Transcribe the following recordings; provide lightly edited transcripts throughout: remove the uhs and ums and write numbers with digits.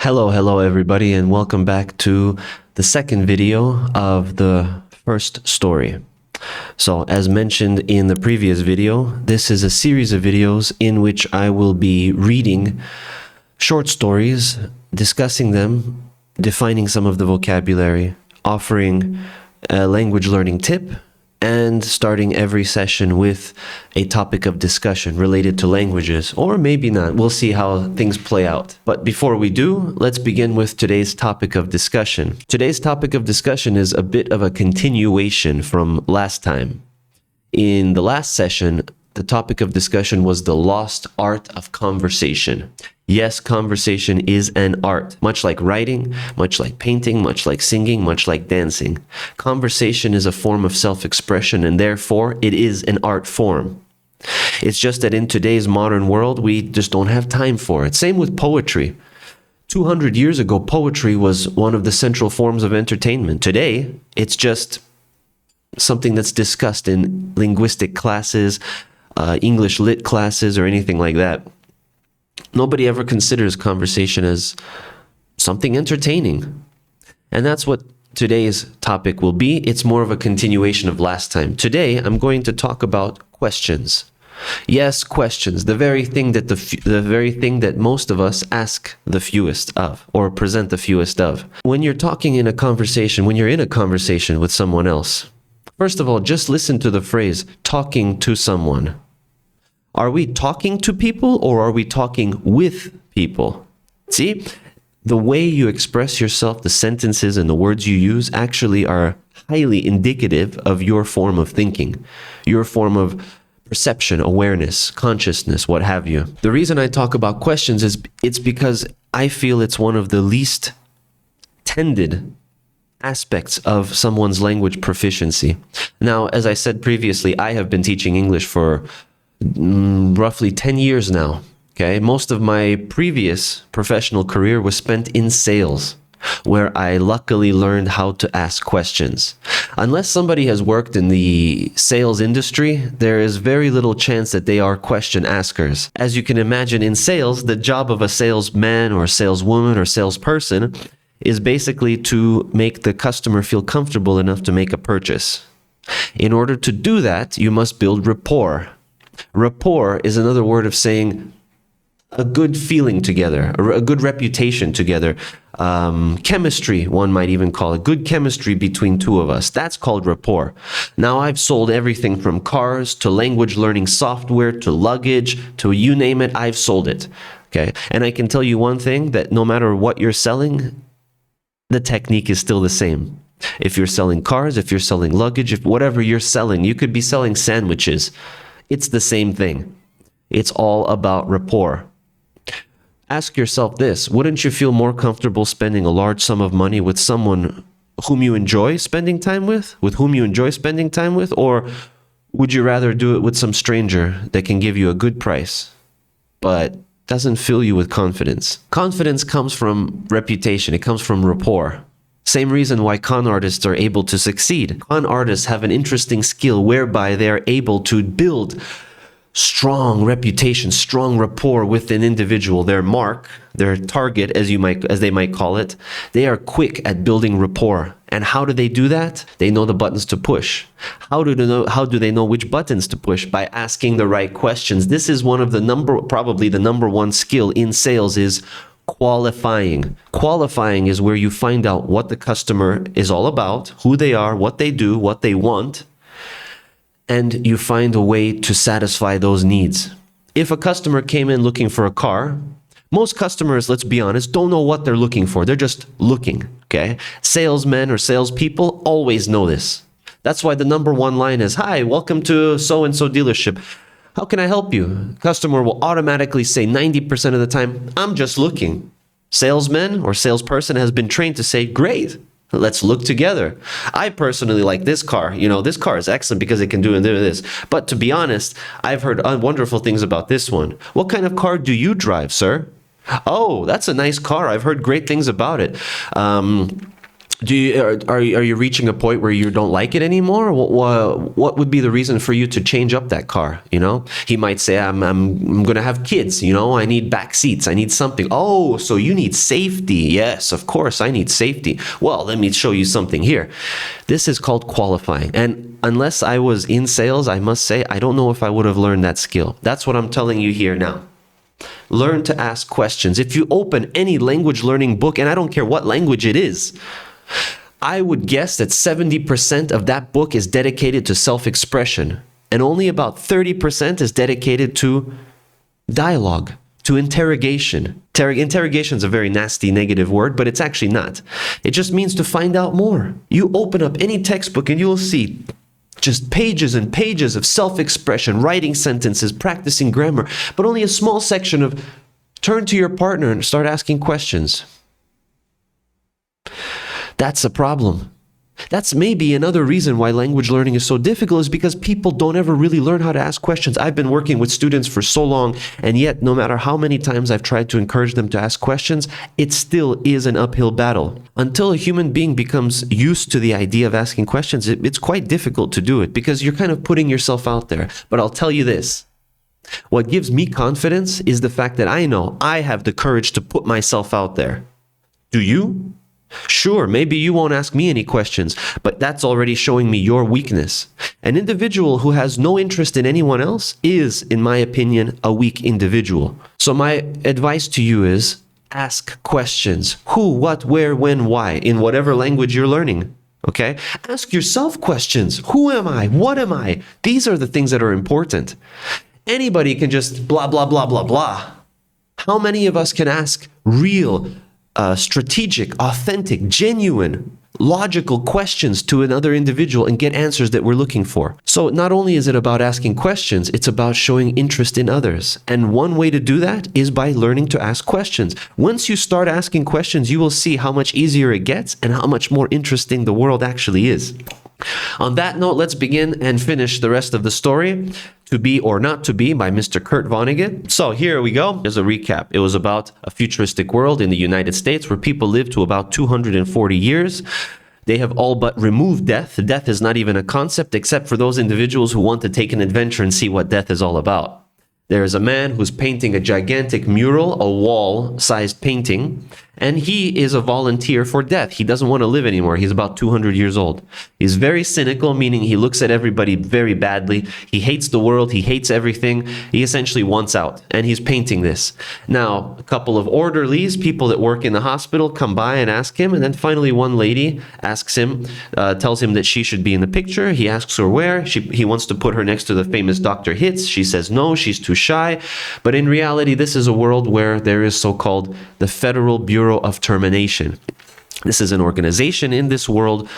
Hello everybody, and welcome back to the second video of the first story. So as mentioned in the previous video, this is a series of videos in which I will be reading short stories, discussing them, defining some of the vocabulary, offering a language learning tip, and starting every session with a topic of discussion related to languages, or maybe not. We'll see how things play out. But before we do, let's begin with today's topic of discussion. Today's topic of discussion is a bit of a continuation from last time. In the last session, the topic of discussion was the lost art of conversation. Yes, conversation is an art, much like writing, much like painting, much like singing, much like dancing. Conversation is a form of self-expression, and therefore it is an art form. It's just that in today's modern world, we just don't have time for it. Same with poetry. 200 years ago, poetry was one of the central forms of entertainment. Today, it's just something that's discussed in linguistic classes, English lit classes, or anything like that. Nobody ever considers conversation as something entertaining. And that's what today's topic will be. It's more of a continuation of last time. Today, I'm going to talk about questions. Yes, questions, the very thing that most of us ask the fewest of, or present the fewest of. When you're talking in a conversation, when you're in a conversation with someone else, first of all, just listen to the phrase, talking to someone. Are we talking to people or are we talking with people? See, the way you express yourself, the sentences and the words you use actually are highly indicative of your form of thinking, your form of perception, awareness, consciousness, what have you. The reason I talk about questions is it's because I feel it's one of the least tended aspects of someone's language proficiency. Now, as I said previously, I have been teaching English for roughly 10 years now. Okay, most of my previous professional career was spent in sales, where I luckily learned how to ask questions. Unless somebody has worked in the sales industry, there is very little chance that they are question askers. As you can imagine, in sales, the job of a salesman or saleswoman or salesperson is basically to make the customer feel comfortable enough to make a purchase. In order to do that, you must build rapport. Rapport is another word of saying a good feeling together, a good reputation together. Chemistry, one might even call it. Good chemistry between two of us. That's called rapport. Now, I've sold everything from cars to language learning software to luggage to you name it, I've sold it. Okay, and I can tell you one thing, that no matter what you're selling, the technique is still the same. If you're selling cars, if you're selling luggage, if whatever you're selling, you could be selling sandwiches. It's the same thing. It's all about rapport. Ask yourself this, wouldn't you feel more comfortable spending a large sum of money with someone whom you enjoy spending time with whom you enjoy spending time with, or would you rather do it with some stranger that can give you a good price, but doesn't fill you with confidence? Confidence comes from reputation. It comes from rapport. Same reason why con artists are able to succeed. Con artists have an interesting skill whereby they are able to build strong reputation, strong rapport with an individual, their mark, their target, as they might call it. They are quick at building rapport. And how do they do that? They know the buttons to push. How do they know which buttons to push? By asking the right questions. This is one of probably the number one skill in sales, is qualifying. Qualifying is where you find out what the customer is all about, who they are, what they do, what they want, and you find a way to satisfy those needs. If a customer came in looking for a car, most customers, let's be honest, don't know what they're looking for. They're just looking, okay? Salesmen or salespeople always know this. That's why the number one line is, "Hi, welcome to so-and-so dealership. How can I help you?" Customer will automatically say 90% of the time, "I'm just looking." Salesman or salesperson has been trained to say, "Great, let's look together. I personally like this car. You know, this car is excellent because it can do this. But to be honest, I've heard wonderful things about this one. What kind of car do you drive, sir?" "Oh, that's a nice car. I've heard great things about it. Are you reaching a point where you don't like it anymore? What would be the reason for you to change up that car? You know, he might say, I'm going to have kids. You know, I need back seats. I need something. Oh, so you need safety. Yes, of course, I need safety. Well, let me show you something here. This is called qualifying. And unless I was in sales, I must say, I don't know if I would have learned that skill. That's what I'm telling you here now. Learn to ask questions. If you open any language learning book, and I don't care what language it is, I would guess that 70% of that book is dedicated to self-expression, and only about 30% is dedicated to dialogue, to interrogation. Interrogation is a very nasty, negative word, but it's actually not. It just means to find out more. You open up any textbook and you will see just pages and pages of self-expression, writing sentences, practicing grammar, but only a small section of turn to your partner and start asking questions. That's a problem. That's maybe another reason why language learning is so difficult, is because people don't ever really learn how to ask questions. I've been working with students for so long, and yet no matter how many times I've tried to encourage them to ask questions, it still is an uphill battle. Until a human being becomes used to the idea of asking questions, it's quite difficult to do it, because you're kind of putting yourself out there. But I'll tell you this. What gives me confidence is the fact that I know I have the courage to put myself out there. Do you? Sure, maybe you won't ask me any questions, but that's already showing me your weakness. An individual who has no interest in anyone else is, in my opinion, a weak individual. So my advice to you is ask questions. Who, what, where, when, why, in whatever language you're learning. Okay? Ask yourself questions. Who am I? What am I? These are the things that are important. Anybody can just blah, blah, blah, blah, blah. How many of us can ask real, strategic, authentic, genuine, logical questions to another individual and get answers that we're looking for? So not only is it about asking questions, it's about showing interest in others. And one way to do that is by learning to ask questions. Once you start asking questions, you will see how much easier it gets and how much more interesting the world actually is. On that note, let's begin and finish the rest of the story. To Be or Not to Be by Mr. Kurt Vonnegut. So here we go. There's a recap. It was about a futuristic world in the United States where people live to about 240 years. They have all but removed death. Death is not even a concept except for those individuals who want to take an adventure and see what death is all about. There is a man who's painting a gigantic mural, a wall-sized painting, and he is a volunteer for death. He doesn't want to live anymore. He's about 200 years old. He's very cynical, meaning he looks at everybody very badly. He hates the world. He hates everything. He essentially wants out, and he's painting this. Now, a couple of orderlies, people that work in the hospital, come by and ask him, and then finally one lady asks him, tells him that she should be in the picture. He asks her where. He wants to put her next to the famous Dr. Hitz. She says no, she's too shy. But in reality, this is a world where there is so-called the Federal Bureau of Termination. This is an organization in this world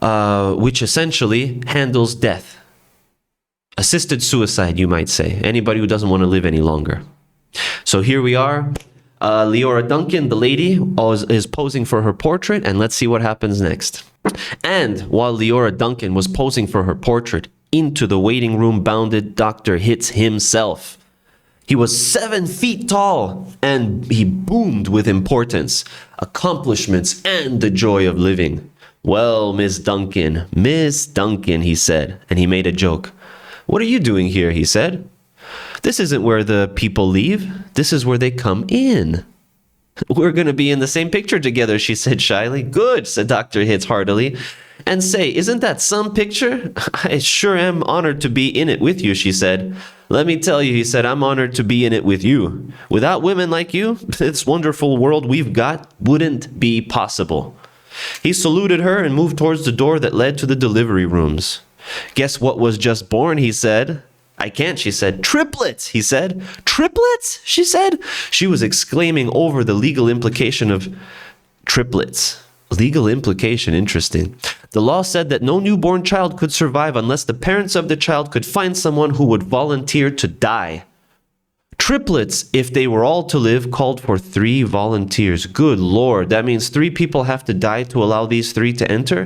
which essentially handles death. Assisted suicide, you might say. Anybody who doesn't want to live any longer. So here we are. Leora Duncan, the lady, is posing for her portrait, and let's see what happens next. And while Leora Duncan was posing for her portrait, into the waiting room bounded Dr. Hitz himself. He was 7 feet tall, and he boomed with importance, accomplishments, and the joy of living. Well, Miss Duncan, he said, and he made a joke. What are you doing here, he said. This isn't where the people leave. This is where they come in. We're going to be in the same picture together, she said shyly. Good, said Dr. Hitz heartily. And say, isn't that some picture? I sure am honored to be in it with you, she said. Let me tell you, he said, I'm honored to be in it with you. Without women like you, this wonderful world we've got wouldn't be possible. He saluted her and moved towards the door that led to the delivery rooms. Guess what was just born, he said. I can't, she said. Triplets, he said. Triplets, she said. She was exclaiming over the legal implication of triplets. Legal implication, interesting. The law said that no newborn child could survive unless the parents of the child could find someone who would volunteer to die. Triplets, if they were all to live, called for 3 volunteers. Good Lord, that means 3 people have to die to allow these 3 to enter?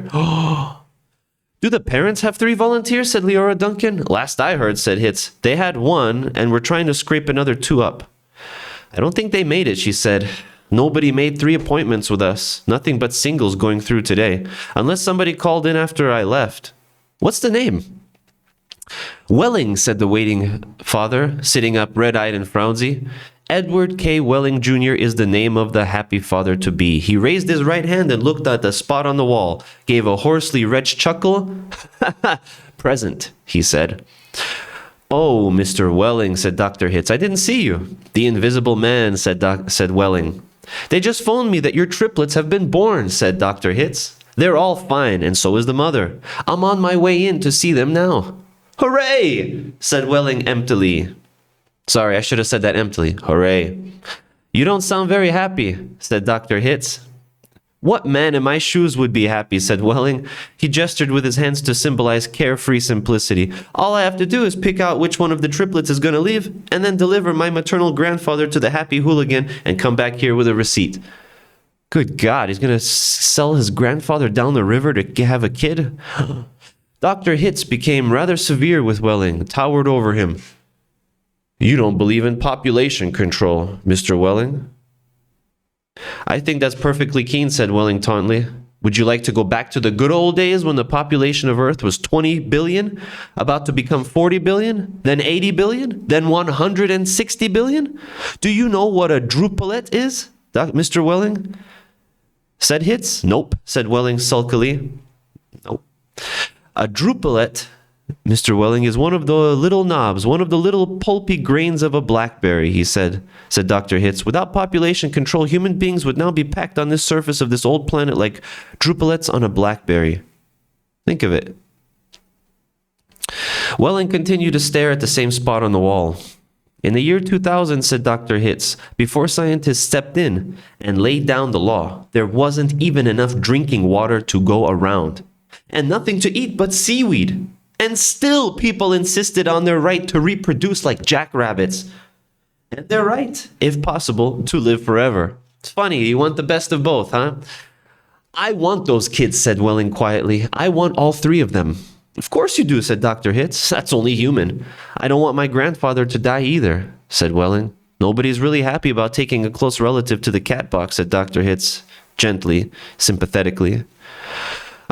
Do the parents have 3 volunteers, said Leora Duncan. Last I heard, said Hitz, they had 1 and were trying to scrape another 2 up. I don't think they made it, she said. Nobody made 3 appointments with us. Nothing but singles going through today. Unless somebody called in after I left. What's the name? Welling, said the waiting father, sitting up red-eyed and frowsy. Edward K. Welling Jr. is the name of the happy father-to-be. He raised his right hand and looked at the spot on the wall, gave a hoarsely wretched chuckle. Present, he said. Oh, Mr. Welling, said Dr. Hitz, I didn't see you. The invisible man, said Welling. They just phoned me that your triplets have been born, said Dr. Hitz. They're all fine, and so is the mother. I'm on my way in to see them now. Hooray, said Welling emptily. Sorry, I should have said that emptily. Hooray. You don't sound very happy, said Dr. Hitz. What man in my shoes would be happy, said Welling. He gestured with his hands to symbolize carefree simplicity. All I have to do is pick out which one of the triplets is going to leave, and then deliver my maternal grandfather to the happy hooligan and come back here with a receipt. Good God, he's going to sell his grandfather down the river to have a kid? Dr. Hitz became rather severe with Welling, towered over him. You don't believe in population control, Mr. Welling? I think that's perfectly keen, said Welling tauntingly. Would you like to go back to the good old days when the population of Earth was 20 billion, about to become 40 billion, then 80 billion, then 160 billion? Do you know what a drupelet is, Mr. Welling? Said Hitz. Nope, said Welling sulkily. Nope. A drupelet, Mr. Welling, is one of the little knobs, one of the little pulpy grains of a blackberry, he said Dr. Hitz. Without population control, human beings would now be packed on this surface of this old planet like drupelets on a blackberry. Think of it. Welling continued to stare at the same spot on the wall. In the year 2000, said Dr. Hitz, before scientists stepped in and laid down the law, there wasn't even enough drinking water to go around, and nothing to eat but seaweed. And still people insisted on their right to reproduce like jackrabbits. And their right, if possible, to live forever. It's funny, you want the best of both, huh? I want those kids, said Welling quietly. I want all 3 of them. Of course you do, said Dr. Hitz. That's only human. I don't want my grandfather to die either, said Welling. Nobody's really happy about taking a close relative to the cat box, said Dr. Hitz, gently, sympathetically.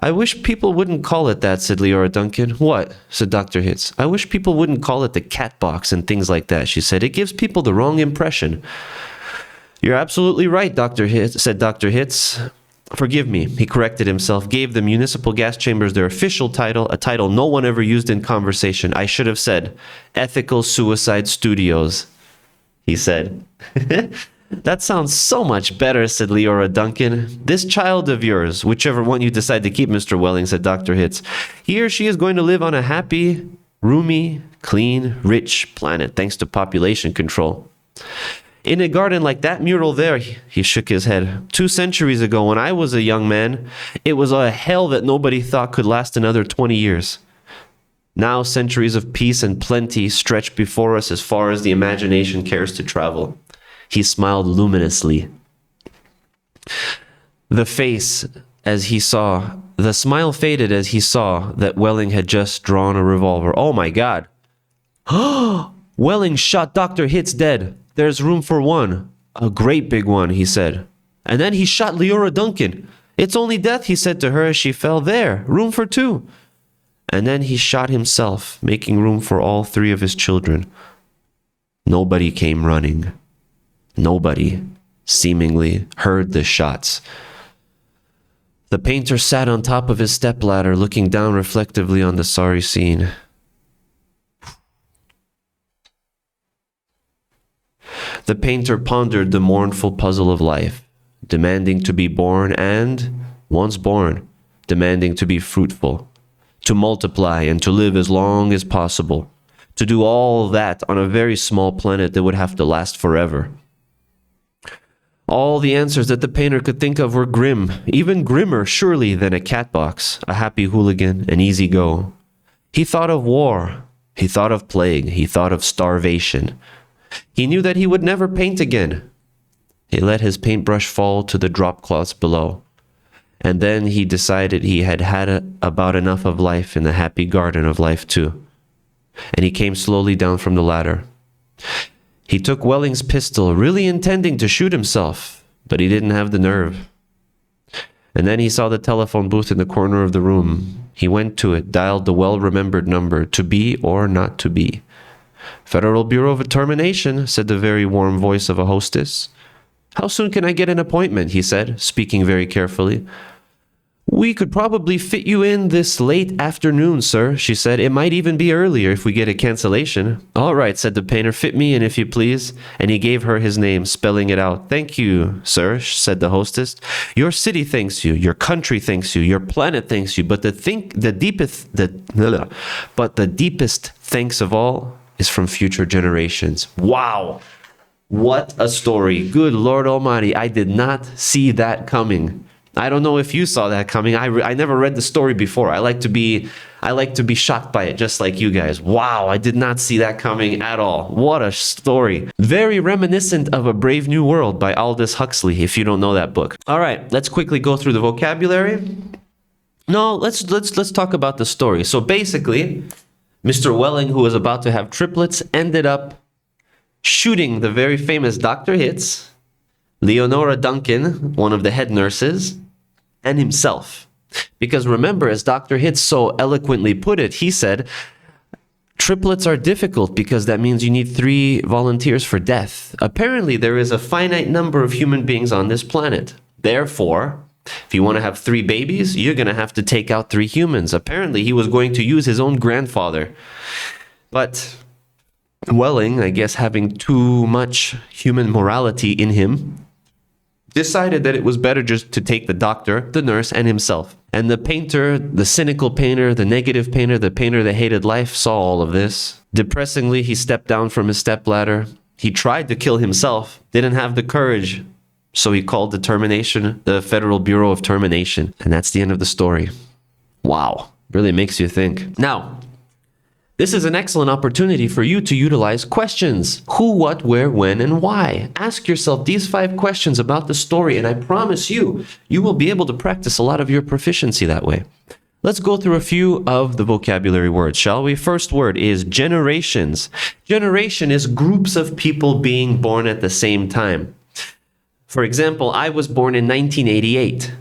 I wish people wouldn't call it that, said Leora Duncan. What? Said Dr. Hitz. I wish people wouldn't call it the cat box and things like that, she said. It gives people the wrong impression. You're absolutely right, Dr. Hitz, said Dr. Hitz. Forgive me, he corrected himself, gave the municipal gas chambers their official title, a title no one ever used in conversation. I should have said, Ethical Suicide Studios, he said. That sounds so much better, said Leora Duncan. This child of yours, whichever one you decide to keep, Mr. Welling, said Dr. Hitz, he or she is going to live on a happy, roomy, clean, rich planet, thanks to population control. In a garden like that mural there, he shook his head. 2 centuries ago, when I was a young man, it was a hell that nobody thought could last another 20 years. Now centuries of peace and plenty stretch before us as far as the imagination cares to travel. He smiled luminously. The smile faded as he saw that Welling had just drawn a revolver. Oh my God. Welling shot Dr. Hitz dead. There's room for 1. A great big one, he said. And then he shot Leora Duncan. It's only death, he said to her as she fell. There, room for 2. And then he shot himself, making room for all 3 of his children. Nobody came running. Nobody, seemingly, heard the shots. The painter sat on top of his stepladder, looking down reflectively on the sorry scene. The painter pondered the mournful puzzle of life, demanding to be born and, once born, demanding to be fruitful, to multiply and to live as long as possible, to do all that on a very small planet that would have to last forever. All the answers that the painter could think of were grim, even grimmer, surely, than a cat box, a happy hooligan, an easy go. He thought of war. He thought of plague. He thought of starvation. He knew that he would never paint again. He let his paintbrush fall to the drop cloths below. And then he decided he had about enough of life in the happy garden of life too. And he came slowly down from the ladder. He took Welling's pistol, really intending to shoot himself, but he didn't have the nerve. And then he saw the telephone booth in the corner of the room. He went to it, dialed the well-remembered number, to be or not to be. Federal Bureau of Termination, said the very warm voice of a hostess. How soon can I get an appointment, he said, speaking very carefully. We could probably fit you in this late afternoon, sir, she said. It might even be earlier if we get a cancellation. All right, said the painter, fit me in if you please. And he gave her his name, spelling it out. Thank you, sir, said the hostess. Your city thanks you, your country thanks you, your planet thanks you, but the deepest thanks of all is from future generations. Wow. What a story. Good Lord Almighty, I did not see that coming. I don't know if you saw that coming. I never read the story before. I like to be shocked by it, just like you guys. Wow, I did not see that coming at all. What a story. Very reminiscent of A Brave New World by Aldous Huxley, if you don't know that book. All right, let's quickly go through the vocabulary. No, let's talk about the story. So basically, Mr. Welling, who was about to have triplets, ended up shooting the very famous Dr. Hitz, Leonora Duncan, one of the head nurses, and himself. Because remember, as Dr. Hitz so eloquently put it, he said, triplets are difficult because that means you need 3 volunteers for death. Apparently, there is a finite number of human beings on this planet. Therefore, if you want to have 3 babies, you're going to have to take out 3 humans. Apparently, he was going to use his own grandfather. But Welling, I guess having too much human morality in him, decided that it was better just to take the doctor, the nurse, and himself. And the painter, the cynical painter, the negative painter, the painter that hated life, saw all of this. Depressingly, he stepped down from his stepladder. He tried to kill himself, didn't have the courage. So he called the Federal Bureau of Termination. And that's the end of the story. Wow. Really makes you think. Now, this is an excellent opportunity for you to utilize questions. Who, what, where, when, and why. Ask yourself these 5 questions about the story, and I promise you, you will be able to practice a lot of your proficiency that way. Let's go through a few of the vocabulary words, shall we? First word is generations. Generation is groups of people being born at the same time. For example, I was born in 1988.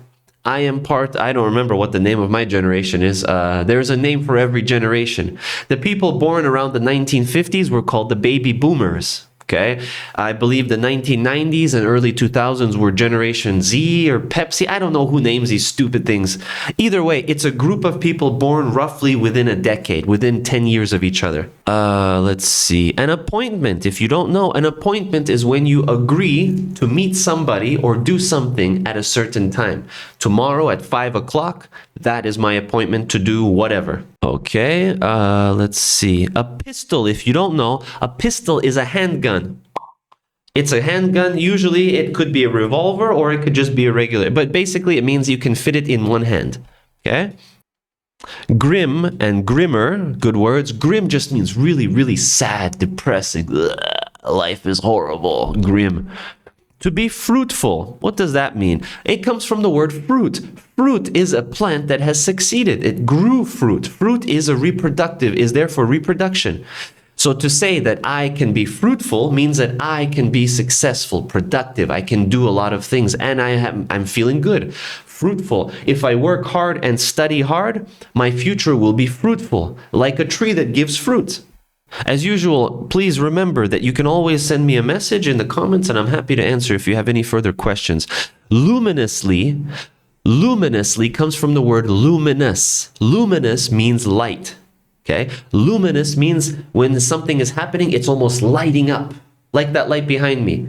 I don't remember what the name of my generation is. There's a name for every generation. The people born around the 1950s were called the baby boomers. Okay, I believe the 1990s and early 2000s were Generation Z or Pepsi. I don't know who names these stupid things. Either way, it's a group of people born roughly within a decade, within 10 years of each other. Let's see. An appointment. If you don't know, an appointment is when you agree to meet somebody or do something at a certain time. Tomorrow at 5 o'clock, that is my appointment to do whatever. Okay, let's see. A pistol, if you don't know, a pistol is a handgun. It's a handgun. Usually it could be a revolver or it could just be a regular. But basically it means you can fit it in one hand. Okay? Grim and grimmer, good words. Grim just means really, really sad, depressing. Ugh, life is horrible. Grim. To be fruitful. What does that mean? It comes from the word fruit. Fruit is a plant that has succeeded. It grew fruit. Fruit is there for reproduction. So to say that I can be fruitful means that I can be successful, productive. I can do a lot of things and I'm feeling good. Fruitful. If I work hard and study hard, my future will be fruitful, like a tree that gives fruit. As usual, please remember that you can always send me a message in the comments and I'm happy to answer if you have any further questions. Luminously comes from the word luminous. Luminous means light. Okay? Luminous means when something is happening, it's almost lighting up. Like that light behind me.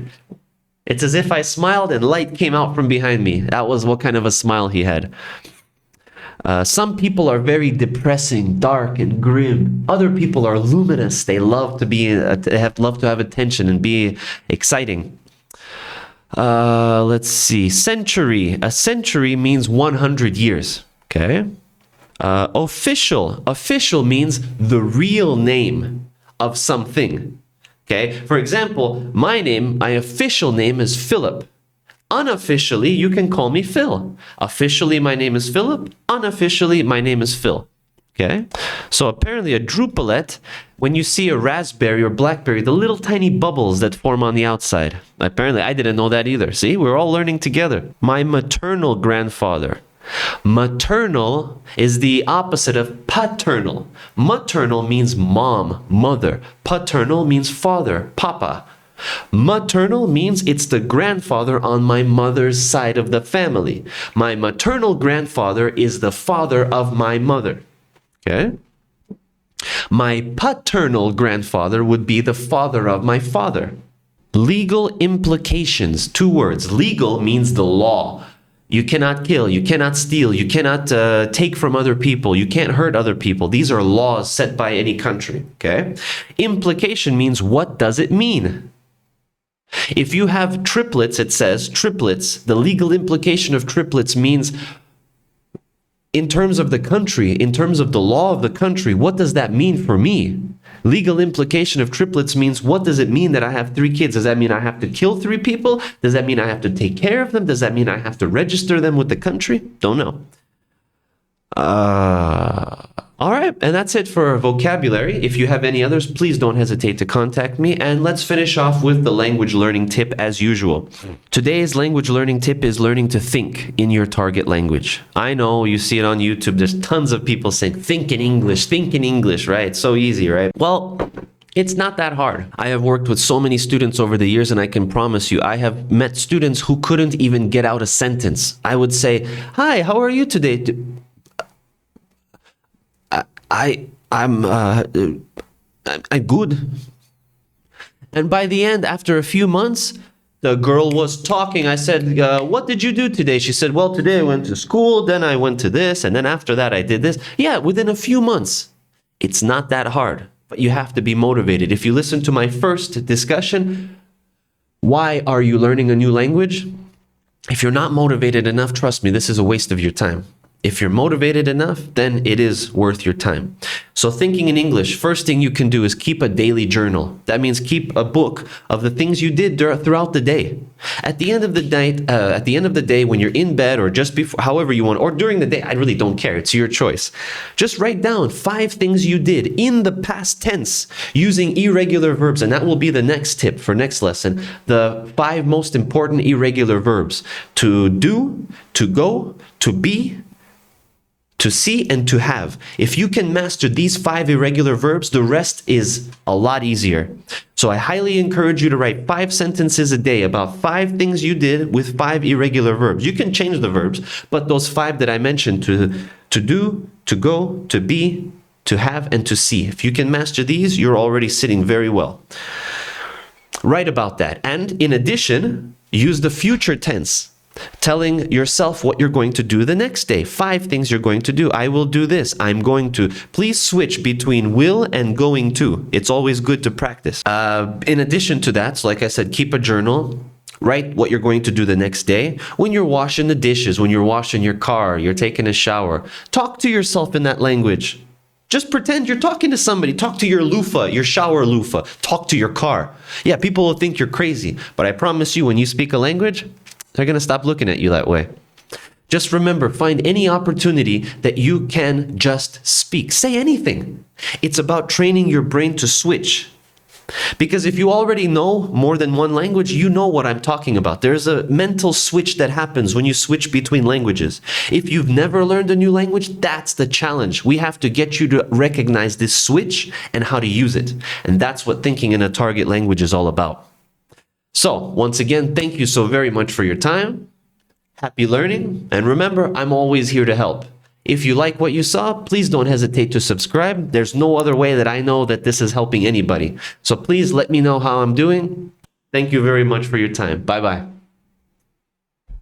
It's as if I smiled and light came out from behind me. That was what kind of a smile he had. Some people are very depressing, dark, and grim. Other people are luminous. They love to have attention and be exciting. Let's see. Century. A century means 100 years. Okay. Official. Official means the real name of something. Okay. For example, my official name is Philip. Unofficially, you can call me Phil. Officially, my name is Philip. Unofficially, my name is Phil. Okay, so apparently a drupelet, when you see a raspberry or blackberry, the little tiny bubbles that form on the outside. Apparently, I didn't know that either. See, we're all learning together. My maternal grandfather. Maternal is the opposite of paternal. Maternal means mom, mother. Paternal means father, papa. Maternal means it's the grandfather on my mother's side of the family. My maternal grandfather is the father of my mother. Okay? My paternal grandfather would be the father of my father. Legal implications, 2 words. Legal means the law. You cannot kill, you cannot steal, you cannot take from other people, you can't hurt other people. These are laws set by any country. Okay? Implication means what does it mean? If you have triplets, it says triplets, the legal implication of triplets means in terms of the country, in terms of the law of the country, what does that mean for me? Legal implication of triplets means what does it mean that I have 3 kids? Does that mean I have to kill 3 people? Does that mean I have to take care of them? Does that mean I have to register them with the country? Don't know. All right, and that's it for vocabulary. If you have any others, please don't hesitate to contact me. And let's finish off with the language learning tip as usual. Today's language learning tip is learning to think in your target language. I know you see it on YouTube. There's tons of people saying, think in English, right? It's so easy, right? Well, it's not that hard. I have worked with so many students over the years, and I can promise you, I have met students who couldn't even get out a sentence. I would say, hi, how are you today? I'm good. And by the end, after a few months, the girl was talking. I said, what did you do today? She said, well, today I went to school, then I went to this, and then after that I did this. Yeah, within a few months. It's not that hard, but you have to be motivated. If you listen to my first discussion, why are you learning a new language? If you're not motivated enough, trust me, this is a waste of your time. If you're motivated enough, then it is worth your time. So thinking in English, first thing you can do is keep a daily journal. That means keep a book of the things you did throughout the day. At the end of the day, when you're in bed or just before, however you want, or during the day, I really don't care. It's your choice. Just write down 5 things you did in the past tense using irregular verbs, and that will be the next tip for next lesson. The 5 most important irregular verbs: to do, to go, to be, to see, and to have. If you can master these 5 irregular verbs, the rest is a lot easier. So I highly encourage you to write 5 sentences a day about 5 things you did with 5 irregular verbs. You can change the verbs, but those 5 that I mentioned, to do, to go, to be, to have, and to see. If you can master these, you're already sitting very well. Write about that. And in addition, use the future tense, telling yourself what you're going to do the next day. 5 things you're going to do. I will do this. I'm going to. Please switch between will and going to. It's always good to practice. In addition to that, so like I said, keep a journal. Write what you're going to do the next day. When you're washing the dishes, when you're washing your car, you're taking a shower, talk to yourself in that language. Just pretend you're talking to somebody. Talk to your loofah, your shower loofah. Talk to your car. Yeah, people will think you're crazy, but I promise you, when you speak a language, they're going to stop looking at you that way. Just remember, find any opportunity that you can just speak. Say anything. It's about training your brain to switch. Because if you already know more than one language, you know what I'm talking about. There's a mental switch that happens when you switch between languages. If you've never learned a new language, that's the challenge. We have to get you to recognize this switch and how to use it. And that's what thinking in a target language is all about. So, once again, thank you so very much for your time. Happy learning. And remember, I'm always here to help. If you like what you saw, please don't hesitate to subscribe. There's no other way that I know that this is helping anybody. So please let me know how I'm doing. Thank you very much for your time. Bye-bye.